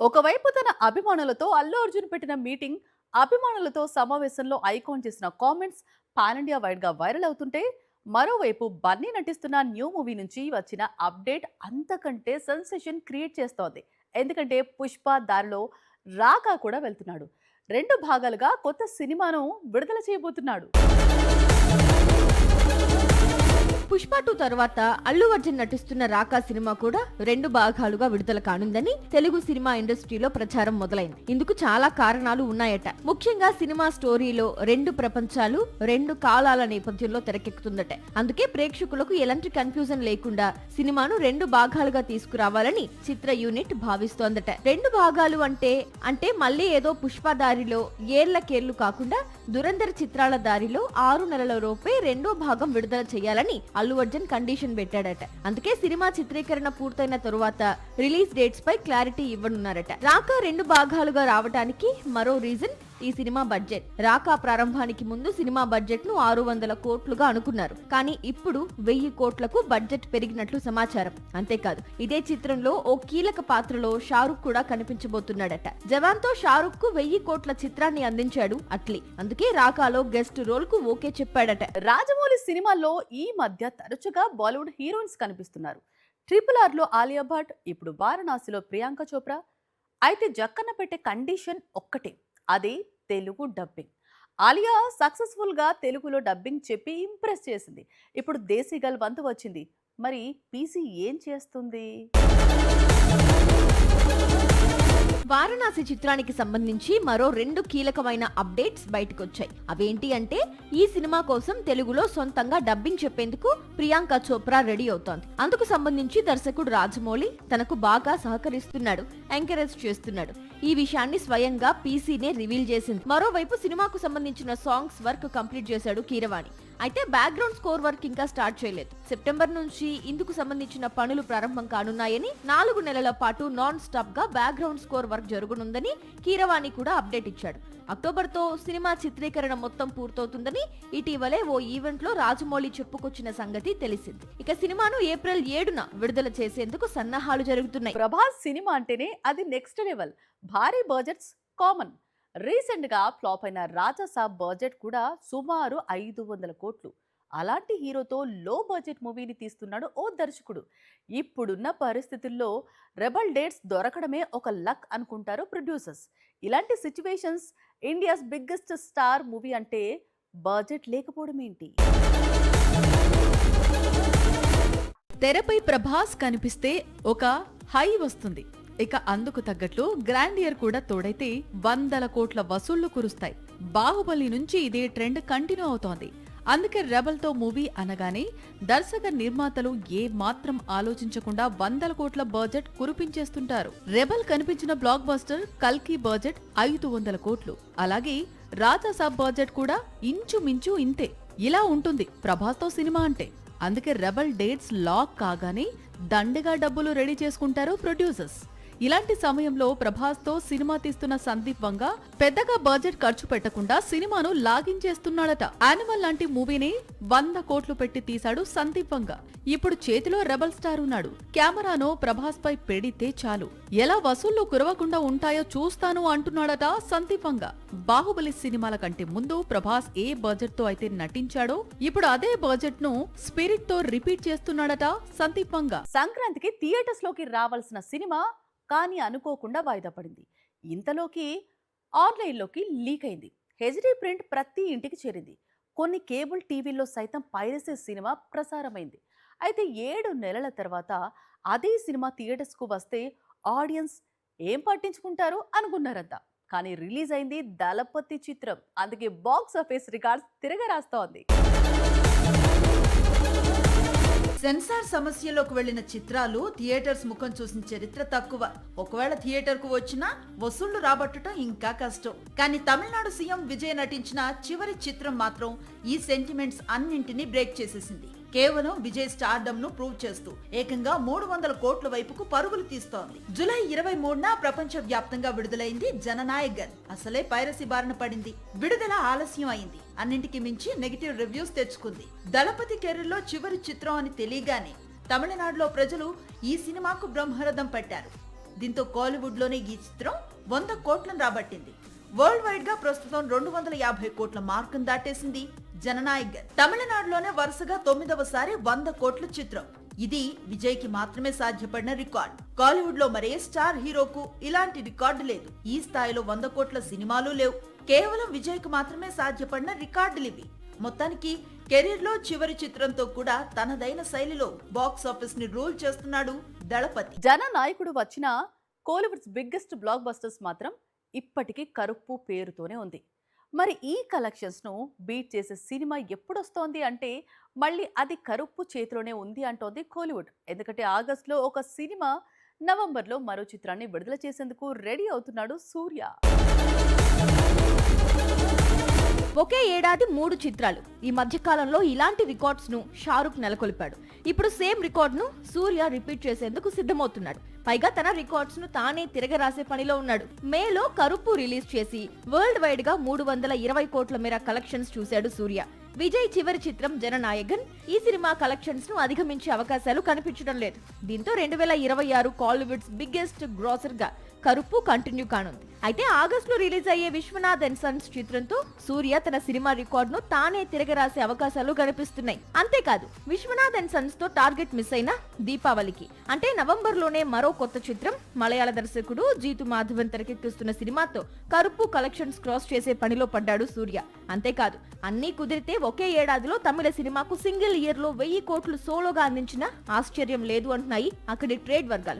ఒకవైపు తన అభిమానులతో అల్లు అర్జున్ పెట్టిన మీటింగ్, అభిమానులతో సమావేశంలో ఐకాన్ చేసిన కామెంట్స్ పాన్ ఇండియా వైడ్ గా వైరల్ అవుతుంటే, మరోవైపు బన్నీ నటిస్తున్న న్యూ మూవీ నుంచి వచ్చిన అప్డేట్ అంతకంటే సెన్సేషన్ క్రియేట్ చేస్తోంది. ఎందుకంటే పుష్ప దారిలో రాకా కూడా వెళ్తున్నాడు. రెండు భాగాలుగా కొత్త సినిమాను విడుదల చేయబోతున్నాడు. పుష్ప 2 తర్వాత అల్లు అర్జున్ నటిస్తున్న రాకా సినిమా కూడా రెండు భాగాలుగా విడుదల కానుందని తెలుగు సినిమా ఇండస్ట్రీలో ప్రచారం మొదలైంది. ఇందుకు చాలా కారణాలు ఉన్నాయట. ముఖ్యంగా సినిమా స్టోరీలో రెండు ప్రపంచాలు, రెండు కాలాల నేపథ్యంలో తెరకెక్కుతుందట. అందుకే ప్రేక్షకులకు ఎలాంటి కన్ఫ్యూజన్ లేకుండా సినిమాను రెండు భాగాలుగా తీసుకురావాలని చిత్ర యూనిట్ భావిస్తోందట. రెండు భాగాలు అంటే మళ్ళీ ఏదో పుష్ప దారిలో ఏళ్లకేళ్లు కాకుండా దురంధర్ చిత్రాల దారిలో 6 నెలల లోపే రెండో భాగం విడుదల చేయాలని అల్లు అర్జున్ కండిషన్ పెట్టాడట. అందుకే సినిమా చిత్రీకరణ పూర్తయిన తరువాత రిలీజ్ డేట్స్ పై క్లారిటీ ఇవ్వనున్నారట. రాకా రెండు భాగాలుగా రావడానికి మరో రీజన్ ఈ సినిమా బడ్జెట్. రాకా ప్రారంభానికి ముందు సినిమా బడ్జెట్ ను 600 కోట్లుగా అనుకున్నారు. కానీ ఇప్పుడు 1000 కోట్లకు బడ్జెట్ పెరిగినట్లు సమాచారం. అంతేకాదు, ఇదే చిత్రంలో ఓ కీలక పాత్రలో షారుఖ్ కూడా కనిపించబోతున్నాడట. జవాన్ తో షారుఖ్ కు 1000 కోట్ల చిత్రాన్ని అందించాడు అట్లీ. అందుకే రాకాలో గెస్ట్ రోల్ కు ఓకే చెప్పాడట. రాజమౌళి సినిమాల్లో ఈ మధ్య తరచుగా బాలీవుడ్ హీరోయిన్స్ కనిపిస్తున్నారు. RRR లో ఆలియా భట్, ఇప్పుడు వారణాసిలో ప్రియాంక చోప్రా. అయితే జక్కన్న పెట్టే కండిషన్ ఒక్కటే, అదే తెలుగు డబ్బింగ్. ఆలియా సక్సెస్ఫుల్ గా తెలుగులో డబ్బింగ్ చెప్పి ఇంప్రెస్ చేసింది. ఇప్పుడు దేశీగల్ వంతు వచ్చింది. మరి పీసీ ఏం చేస్తుంది? వారణాసి చిత్రానికి సంబంధించి మరో రెండు కీలకమైన అప్డేట్స్ బయటకొచ్చాయి. అవేంటి అంటే, ఈ సినిమా కోసం తెలుగులో సొంతంగా డబ్బింగ్ చెప్పేందుకు ప్రియాంక చోప్రా రెడీ అవుతోంది. అందుకు సంబంధించి దర్శకుడు రాజమౌళి తనకు బాగా సహకరిస్తున్నాడు, ఎంకరేజ్ చేస్తున్నాడు. ఈ విషయాన్ని స్వయంగా పీసీనే రివీల్ చేసింది. మరోవైపు సినిమాకు సంబంధించిన సాంగ్స్ వర్క్ కంప్లీట్ చేశాడు కీరవాణి. అయితే బ్యాక్గ్రౌండ్ స్కోర్ వర్క్ ఇంకా స్టార్ట్ చేయలేదు. సెప్టెంబర్ నుంచి ఇందుకు సంబంధించిన పనులు ప్రారంభం కానున్నాయని, 4 నెలల పాటు నాన్ స్టాప్ గా బ్యాక్గ్రౌండ్ స్కోర్ వర్క్ జరుగునుందని కీరవాణి కూడా అప్డేట్ ఇచ్చాడు. అక్టోబర్ తో సినిమా చిత్రీకరణ మొత్తం పూర్తవుతుందని ఇటీవలే ఓ ఈవెంట్ లో రాజమౌళి చెప్పుకొచ్చిన సంగతి తెలిసింది. ఇక సినిమాను ఏప్రిల్ 7న విడుదల చేసేందుకు సన్నాహాలు జరుగుతున్నాయి. ప్రభాస్ సినిమా అంటేనే అది నెక్స్ట్ లెవెల్. భారీ బడ్జెట్స్ కామన్. రీసెంట్ గా ఫ్లాప్ అయిన రాజాసాబ్ బడ్జెట్ కూడా సుమారు 500 కోట్లు. అలాంటి హీరోతో లో బడ్జెట్ మూవీని తీస్తున్నాడు ఓ దర్శకుడు. ఇప్పుడున్న పరిస్థితుల్లో రెబల్ డేట్స్ దొరకడమే ఒక లక్ అనుకుంటారు ప్రొడ్యూసర్స్. ఇలాంటి situations India's biggest star movie అంటే బడ్జెట్ లేకపోవడం ఏంటి? తెరపై ప్రభాస్ కనిపిస్తే ఒక హై వస్తుంది. ఇక అందుకు తగ్గట్లు గ్రాండియర్ కూడా తోడైతే 100 కోట్ల వసూళ్లు కురుస్తాయి. బాహుబలి నుంచి ఇదే ట్రెండ్ కంటిన్యూ అవుతోంది. అందుకే రెబల్ తో మూవీ అనగానే దర్శక నిర్మాతలు ఏ మాత్రం ఆలోచించకుండా 100 కోట్ల బడ్జెట్ కురిపించేస్తుంటారు. రెబల్ కనిపించిన బ్లాక్ బస్టర్ కల్కి బడ్జెట్ 500 కోట్లు. అలాగే రాజాసాబ్ బడ్జెట్ కూడా ఇంచుమించు ఇంతే. ఇలా ఉంటుంది ప్రభాస్ తో సినిమా అంటే. అందుకే రెబల్ డేట్స్ లాక్ కాగానే దండగా డబ్బులు రెడీ చేసుకుంటారు ప్రొడ్యూసర్స్. ఇలాంటి సమయంలో ప్రభాస్ తో సినిమా తీస్తున్న సందీప్ వంగ పెద్దగా బడ్జెట్ ఖర్చు పెట్టకుండా సినిమాను లాగించేస్తున్నాడట. యానిమల్ లాంటి మూవీని 100 కోట్లు పెట్టి తీశాడు సందీప్ వంగ. ఇప్పుడు చేతిలో రెబల్ స్టార్ ఉన్నాడు. కెమెరాను ప్రభాస్ పై పెడితే చాలు, ఎలా వసూళ్లు కురవకుండా ఉంటాయో చూస్తాను అంటున్నాడట సందీప్ వంగ. బాహుబలి సినిమాల కంటే ముందు ప్రభాస్ ఏ బడ్జెట్ తో అయితే నటించాడో, ఇప్పుడు అదే బడ్జెట్ ను స్పిరిట్ తో రిపీట్ చేస్తున్నాడట సందీప్ వంగ. సంక్రాంతికి థియేటర్స్ లోకి రావాల్సిన సినిమా కానీ అనుకోకుండా వాయిదా పడింది. ఇంతలోకి ఆన్లైన్లోకి లీక్ అయింది. హెచ్డీ ప్రింట్ ప్రతి ఇంటికి చేరింది. కొన్ని కేబుల్ టీవీల్లో సైతం పైరసీ సినిమా ప్రసారమైంది. అయితే 7 నెలల తర్వాత అదే సినిమా థియేటర్స్కు వస్తే ఆడియన్స్ ఏం పట్టించుకుంటారు అనుకున్నారంతా. కానీ రిలీజ్ అయింది దళపతి చిత్రం. అందుకే బాక్స్ ఆఫీస్ రికార్డ్స్ తిరగరాస్తోంది. సెన్సార్ సమస్యలోకి వెళ్లిన చిత్రాలు థియేటర్స్ ముఖం చూసిన చరిత్ర తక్కువ. ఒకవేళ థియేటర్ కు వచ్చినా వసూళ్లు రాబట్టడం ఇంకా కష్టం. కానీ తమిళనాడు సీఎం విజయ్ నటించిన చివరి చిత్రం మాత్రం ఈ సెంటిమెంట్స్ అన్నింటినీ బ్రేక్ చేసేసింది. కేవలం విజయ్ స్టార్డమ్ ను ప్రూవ్ చేస్తూ ఏకంగా 300 కోట్ల వైపుకు పరుగులు తీస్తోంది. జూలై 23న ప్రపంచ వ్యాప్తంగా విడుదలైంది జననాయగన్. అసలే పైరసీ బారిన పడింది. విడుదల ఆలస్యం అయింది. అన్నింటికి మించి నెగిటివ్ రివ్యూస్ తెచ్చుకుంది. దళపతి కెరీర్లో చివరి చిత్రం అని తెలియగానే తమిళనాడులో ప్రజలు ఈ సినిమాకు బ్రహ్మరథం పట్టారు. దీంతో కోలీవుడ్ లోనే ఈ చిత్రం 100 కోట్లను రాబట్టింది. వరల్డ్ వైడ్ గా ప్రస్తుతం 250 కోట్ల మార్కును దాటేసింది జననాయక్. తమిళనాడులోనే వరుసగా 9వసారి 100 కోట్ల చిత్రం. ఇది విజయ్ కి మాత్రమే సాధ్యపడిన రికార్డ్. కాలీవుడ్ లో మరే స్టార్ హీరోకు ఇలాంటి రికార్డు లేదు. ఈ స్థాయిలో 100 కోట్ల సినిమాలు లేవు. కేవలం విజయ్ కు మాత్రమే సాధ్యపడిన రికార్డులివి. మొత్తానికి కెరీర్ లో చివరి చిత్రంతో కూడా తనదైన శైలిలో బాక్స్ ఆఫీస్ ని రూల్ చేస్తున్నాడు దళపతి. జననాయకుడు వచ్చిన కోలీవుడ్స్ బిగ్గెస్ట్ బ్లాక్ బస్టర్స్ మాత్రం ఇప్పటికీ కరుప్పు పేరుతోనే ఉంది. మరి ఈ కలెక్షన్స్ ను బీట్ చేసే సినిమా ఎప్పుడొస్తోంది అంటే మళ్ళీ అది కరుప్పు చేతిలోనే ఉంది అంటోంది కోలీవుడ్. ఎందుకంటే ఆగస్టులో ఒక సినిమా, నవంబర్లో మరో చిత్రాన్ని విడుదల చేసేందుకు రెడీ అవుతున్నాడు సూర్య. ఒకే ఏడాది 3 చిత్రాలు. ఈ మధ్య కాలంలో ఇలాంటి రికార్డ్స్ ను షారుఖ్ నెలకొల్పాడు. ఇప్పుడు సేమ్ రికార్డ్ ను సూర్య రిపీట్ చేసేందుకు సిద్ధమవుతున్నాడు. పైగా తన రికార్డ్స్ ను తానే తిరగరాసే పనిలో ఉన్నాడు. మేలో కరుప్పు రిలీజ్ చేసి వరల్డ్ వైడ్ గా 320 కోట్ల మేర కలెక్షన్స్ చూశాడు సూర్య. విజయ్ చివరి చిత్రం జననాయకన్ ఈ సినిమా కలెక్షన్స్ ను అధిగమించే అవకాశాలు కనిపించడం లేదు. దీంతో 2026 కాలీవుడ్స్ బిగ్గెస్ట్ గ్రాసర్ గా కరుప్పు కంటిన్యూ కానుంది. అయితే ఆగస్టులో రిలీజ్ అయ్యే విశ్వనాథ్ అండ్ సన్స్ చిత్రంతో సూర్య తన సినిమా రికార్డ్ ను తానే తిరగరాసే అవకాశాలు కనిపిస్తున్నాయి. అంతేకాదు విశ్వనాథ్ అండ్ సన్స్ తో టార్గెట్ మిస్ అయిన దీపావళికి అంటే నవంబర్ లోనే మరో కొత్త చిత్రం మలయాళ దర్శకుడు జీతు మాధవన్ తెరకెక్కిస్తున్న సినిమాతో కరుప్పు కలెక్షన్స్ క్రాస్ చేసే పనిలో పడ్డాడు సూర్య. అంతేకాదు అన్ని కుదిరితే ఒకే ఏడాదిలో తమిళ సినిమాకు సింగిల్ ఇయర్ లో 1000 కోట్లు సోలోగా అందించిన ఆశ్చర్యం లేదు అంటున్నాయి అక్కడి ట్రేడ్ వర్గాలు.